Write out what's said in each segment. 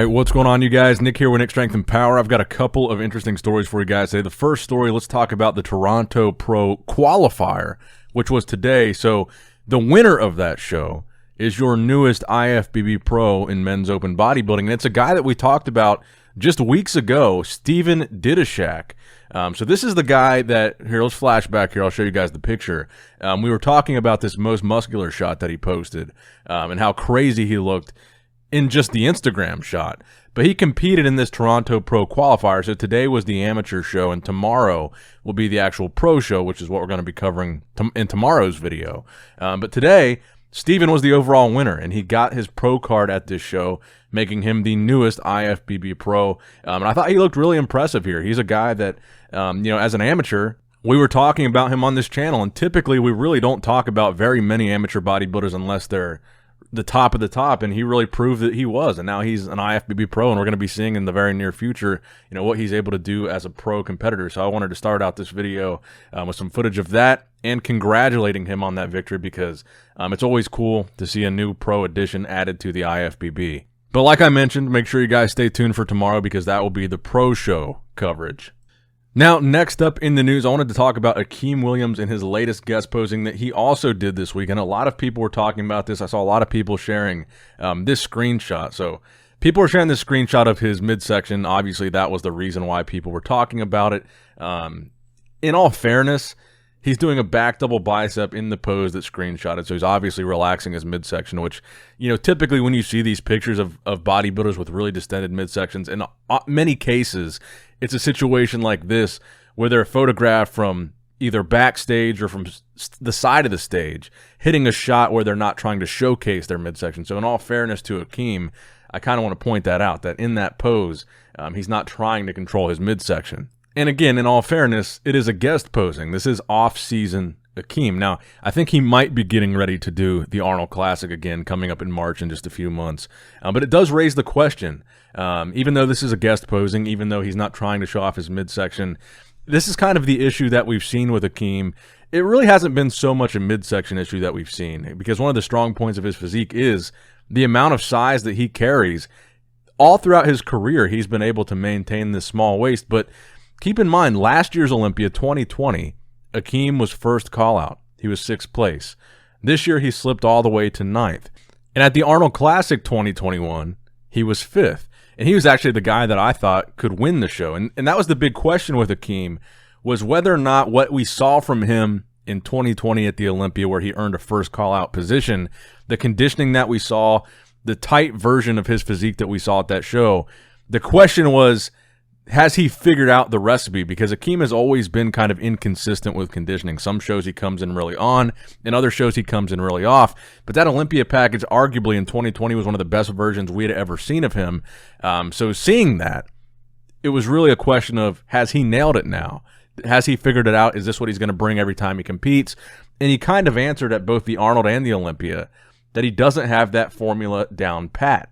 right, what's going on, you guys? Nick here with Nick Strength and Power. I've got a couple of interesting stories for you guys today. The first story, let's talk about the Toronto Pro qualifier, which was today. So the winner of that show is your newest IFBB Pro in men's open bodybuilding. And it's a guy that we talked about just weeks ago, Stephen Didoshak. So this is the guy that, here, let's flash back here. I'll show you guys the picture. We were talking about this most muscular shot that he posted and how crazy he looked in just the Instagram shot. But he competed in this Toronto Pro qualifier. So today was the amateur show, and tomorrow will be the actual pro show, which is what we're going to be covering in tomorrow's video. But today, Steven was the overall winner, and he got his pro card at this show, making him the newest IFBB Pro. And I thought he looked really impressive here. He's a guy that, as an amateur, we were talking about him on this channel, and typically we really don't talk about very many amateur bodybuilders unless they're the top of the top, and he really proved that he was, and now he's an IFBB Pro, and we're going to be seeing in the very near future, what he's able to do as a pro competitor. So I wanted to start out this video with some footage of that and congratulating him on that victory, because it's always cool to see a new pro edition added to the IFBB. But like I mentioned, make sure you guys stay tuned for tomorrow, because that will be the pro show coverage. Now, next up in the news, I wanted to talk about Akim Williams and his latest guest posing that he also did this week. And a lot of people were talking about this. I saw a lot of people sharing this screenshot. So people were sharing this screenshot of his midsection. Obviously, that was the reason why people were talking about it. In all fairness, he's doing a back double bicep in the pose that's screenshotted. So he's obviously relaxing his midsection, which, typically when you see these pictures of bodybuilders with really distended midsections, in many cases, it's a situation like this where they're photographed from either backstage or from the side of the stage, hitting a shot where they're not trying to showcase their midsection. So in all fairness to Akim, I kind of want to point that out, that in that pose, he's not trying to control his midsection. And again, in all fairness, it is a guest posing. This is off-season Akim. Now, I think he might be getting ready to do the Arnold Classic again coming up in March in just a few months. But it does raise the question, even though this is a guest posing, even though he's not trying to show off his midsection, this is kind of the issue that we've seen with Akim. It really hasn't been so much a midsection issue that we've seen, because one of the strong points of his physique is the amount of size that he carries. All throughout his career, he's been able to maintain this small waist, but keep in mind, last year's Olympia 2020, Akim was first call-out. He was 6th place. This year, he slipped all the way to 9th. And at the Arnold Classic 2021, he was 5th. And he was actually the guy that I thought could win the show. And that was the big question with Akim, was whether or not what we saw from him in 2020 at the Olympia, where he earned a first call-out position, the conditioning that we saw, the tight version of his physique that we saw at that show, the question was, has he figured out the recipe? Because Akim has always been kind of inconsistent with conditioning. Some shows he comes in really on, in other shows he comes in really off. But that Olympia package, arguably in 2020, was one of the best versions we had ever seen of him. So seeing that, it was really a question of, has he nailed it now? Has he figured it out? Is this what he's going to bring every time he competes? And he kind of answered at both the Arnold and the Olympia that he doesn't have that formula down pat.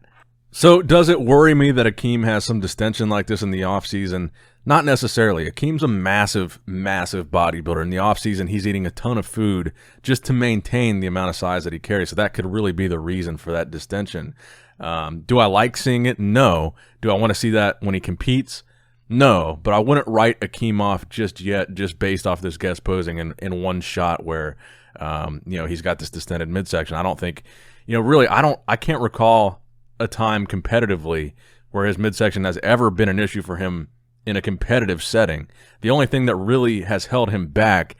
So does it worry me that Akim has some distension like this in the offseason? Not necessarily. Akim's a massive, massive bodybuilder. In the offseason, he's eating a ton of food just to maintain the amount of size that he carries. So that could really be the reason for that distension. Do I like seeing it? No. Do I want to see that when he competes? No. But I wouldn't write Akim off just yet, just based off this guest posing in one shot where, he's got this distended midsection. I don't think, really, I can't recall a time competitively where his midsection has ever been an issue for him in a competitive setting. The only thing that really has held him back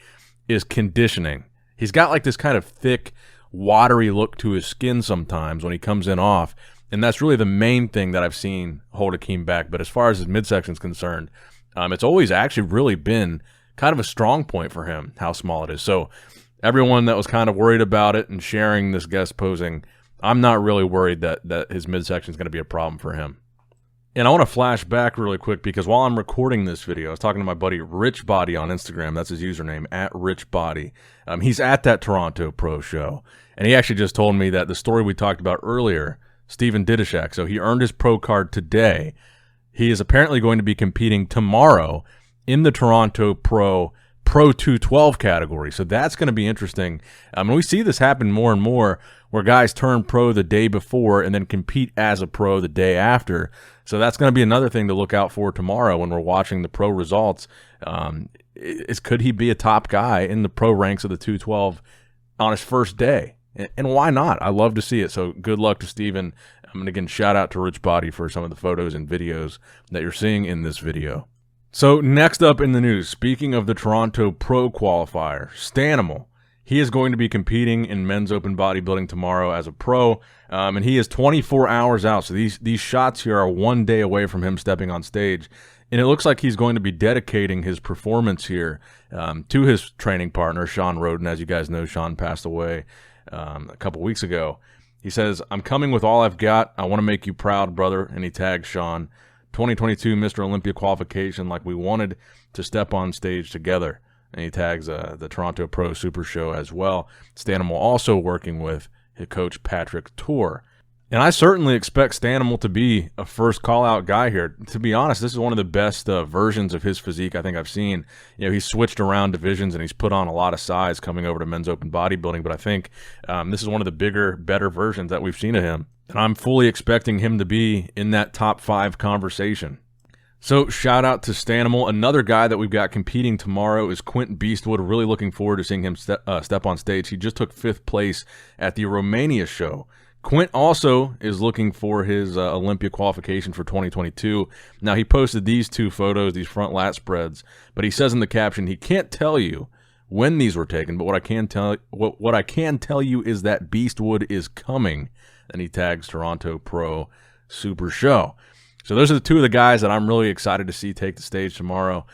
is conditioning. He's got like this kind of thick, watery look to his skin sometimes when he comes in off, and that's really the main thing that I've seen hold Akim back. But as far as his midsection is concerned, it's always actually really been kind of a strong point for him, how small it is. So everyone that was kind of worried about it and sharing this guest posing, I'm not really worried that his midsection is going to be a problem for him. And I want to flash back really quick, because while I'm recording this video, I was talking to my buddy Rich Body on Instagram. That's his username, @RichBody. He's at that Toronto Pro show. And he actually just told me that the story we talked about earlier, Stephen Didoshak, so he earned his pro card today. He is apparently going to be competing tomorrow in the Toronto Pro Pro 212 category. So that's going to be interesting. We see this happen more and more where guys turn pro the day before and then compete as a pro the day after. So that's going to be another thing to look out for tomorrow when we're watching the pro results. Could he be a top guy in the pro ranks of the 212 on his first day? And why not? I love to see it. So good luck to Steven. And again, shout out to Rich Body for some of the photos and videos that you're seeing in this video. So next up in the news, speaking of the Toronto Pro qualifier, Stanimal. He is going to be competing in men's open bodybuilding tomorrow as a pro, and he is 24 hours out. So these shots here are 1 day away from him stepping on stage, and it looks like he's going to be dedicating his performance here to his training partner, Sean Roden. As you guys know, Sean passed away a couple weeks ago. He says, "I'm coming with all I've got. I want to make you proud, brother," and he tags Sean. 2022 Mr. Olympia qualification, like we wanted to step on stage together. And he tags the Toronto Pro Super Show as well. Stanimal also working with his coach Patrick Tour. And I certainly expect Stanimal to be a first call-out guy here. To be honest, this is one of the best versions of his physique I think I've seen. He's switched around divisions and he's put on a lot of size coming over to men's open bodybuilding. But I think this is one of the bigger, better versions that we've seen of him. And I'm fully expecting him to be in that top 5 conversation. So shout out to Stanimal. Another guy that we've got competing tomorrow is Quint Beastwood. Really looking forward to seeing him step on stage. He just took 5th place at the Romania show. Quint also is looking for his Olympia qualification for 2022. Now, he posted these 2 photos, these front lat spreads, but he says in the caption he can't tell you when these were taken, but what I can tell you is that Beastwood is coming. And he tags Toronto Pro Super Show. So those are the 2 of the guys that I'm really excited to see take the stage tomorrow.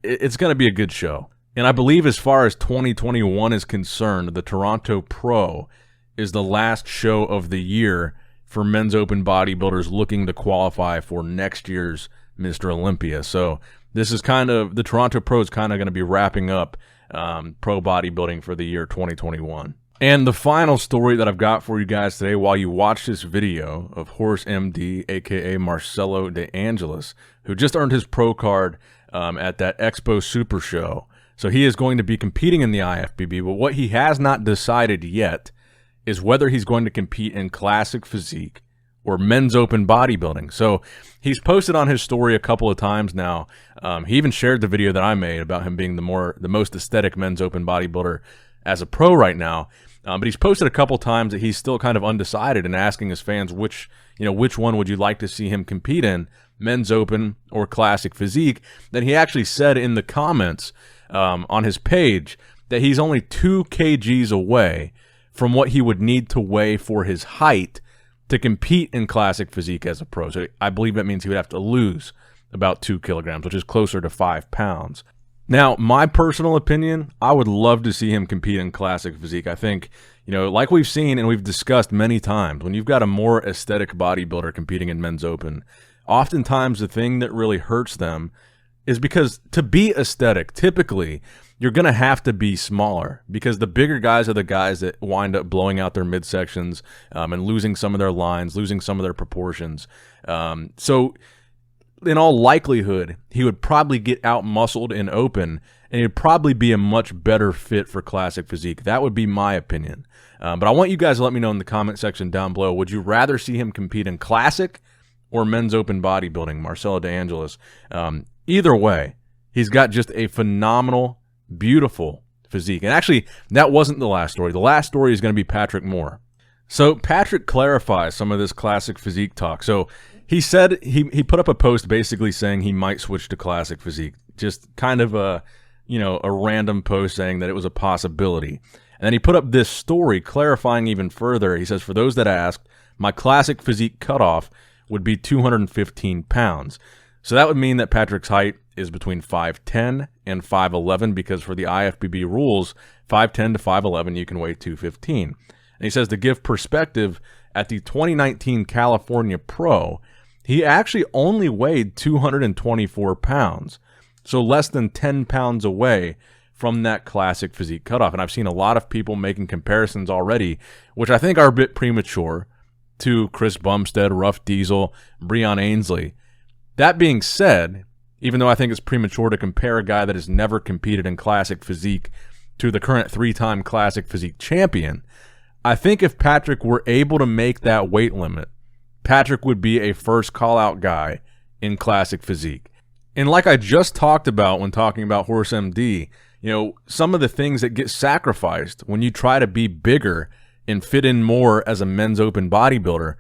It's going to be a good show. And I believe as far as 2021 is concerned, the Toronto Pro is the last show of the year for men's open bodybuilders looking to qualify for next year's Mr. Olympia. So this is the Toronto Pro is kind of going to be wrapping up pro bodybuilding for the year 2021. And the final story that I've got for you guys today, while you watch this video of HorseMD, a.k.a. Marcelo De Angelis, who just earned his pro card at that Expo Super Show. So he is going to be competing in the IFBB, but what he has not decided yet is whether he's going to compete in classic physique or men's open bodybuilding. So he's posted on his story a couple of times now. He even shared the video that I made about him being the most aesthetic men's open bodybuilder as a pro right now. But he's posted a couple times that he's still kind of undecided and asking his fans which one would you like to see him compete in, men's open or classic physique. Then he actually said in the comments on his page that he's only 2 kgs away from what he would need to weigh for his height to compete in classic physique as a pro. So I believe that means he would have to lose about 2 kilograms, which is closer to 5 pounds. Now, my personal opinion, I would love to see him compete in classic physique. I think, like we've seen and we've discussed many times, when you've got a more aesthetic bodybuilder competing in men's open, oftentimes the thing that really hurts them is because to be aesthetic, typically, you're going to have to be smaller because the bigger guys are the guys that wind up blowing out their midsections and losing some of their lines, losing some of their proportions. So in all likelihood, he would probably get out-muscled in open, and he'd probably be a much better fit for classic physique. That would be my opinion. But I want you guys to let me know in the comment section down below, would you rather see him compete in classic or men's open bodybuilding, Marcelo De Angelis? Either way, he's got just a phenomenal, beautiful physique. And actually, that wasn't the last story. The last story is going to be Patrick Moore. So Patrick clarifies some of this classic physique talk. So he said he put up a post basically saying he might switch to classic physique. Just kind of a random post saying that it was a possibility. And then he put up this story clarifying even further. He says, for those that asked, my classic physique cutoff would be 215 pounds. So that would mean that Patrick's height is between 5'10 and 5'11 because for the IFBB rules, 5'10 to 5'11 you can weigh 215. And he says to give perspective, at the 2019 California Pro, he actually only weighed 224 pounds, so less than 10 pounds away from that classic physique cutoff. And I've seen a lot of people making comparisons already, which I think are a bit premature, to Chris Bumstead, Rough Diesel, Breon Ainsley. That being said, even though I think it's premature to compare a guy that has never competed in classic physique to the current 3-time classic physique champion. I think if Patrick were able to make that weight limit, Patrick would be a first call-out guy in classic physique. And like I just talked about when talking about HorseMD, you know, some of the things that get sacrificed when you try to be bigger and fit in more as a men's open bodybuilder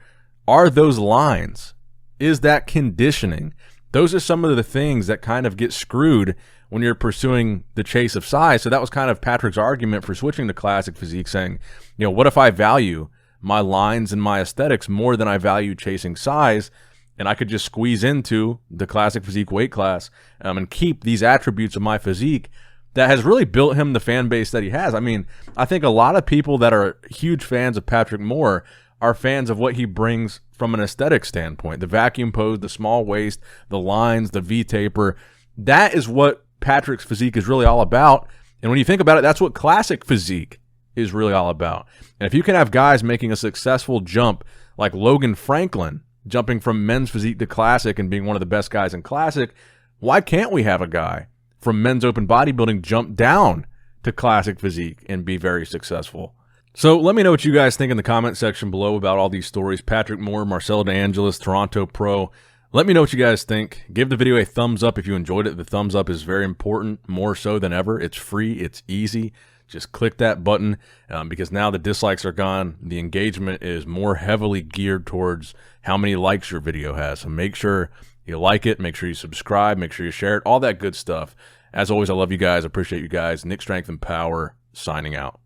are those lines. Is that conditioning? Those are some of the things that kind of get screwed when you're pursuing the chase of size. So that was kind of Patrick's argument for switching to classic physique, saying, you know, what if I value my lines and my aesthetics more than I value chasing size, and I could just squeeze into the classic physique weight class and keep these attributes of my physique that has really built him the fan base that he has. I mean, I think a lot of people that are huge fans of Patrick Moore are fans of what he brings from an aesthetic standpoint. The vacuum pose, the small waist, the lines, the V-taper. That is what Patrick's physique is really all about. And when you think about it, that's what classic physique is really all about. And if you can have guys making a successful jump like Logan Franklin, jumping from men's physique to classic and being one of the best guys in classic, why can't we have a guy from men's open bodybuilding jump down to classic physique and be very successful? So let me know what you guys think in the comment section below about all these stories. Patrick Moore, Marcelo DeAngelis, Toronto Pro. Let me know what you guys think. Give the video a thumbs up if you enjoyed it. The thumbs up is very important, more so than ever. It's free. It's easy. Just click that button because now the dislikes are gone. The engagement is more heavily geared towards how many likes your video has. So make sure you like it. Make sure you subscribe. Make sure you share it. All that good stuff. As always, I love you guys. Appreciate you guys. Nick Strength and Power signing out.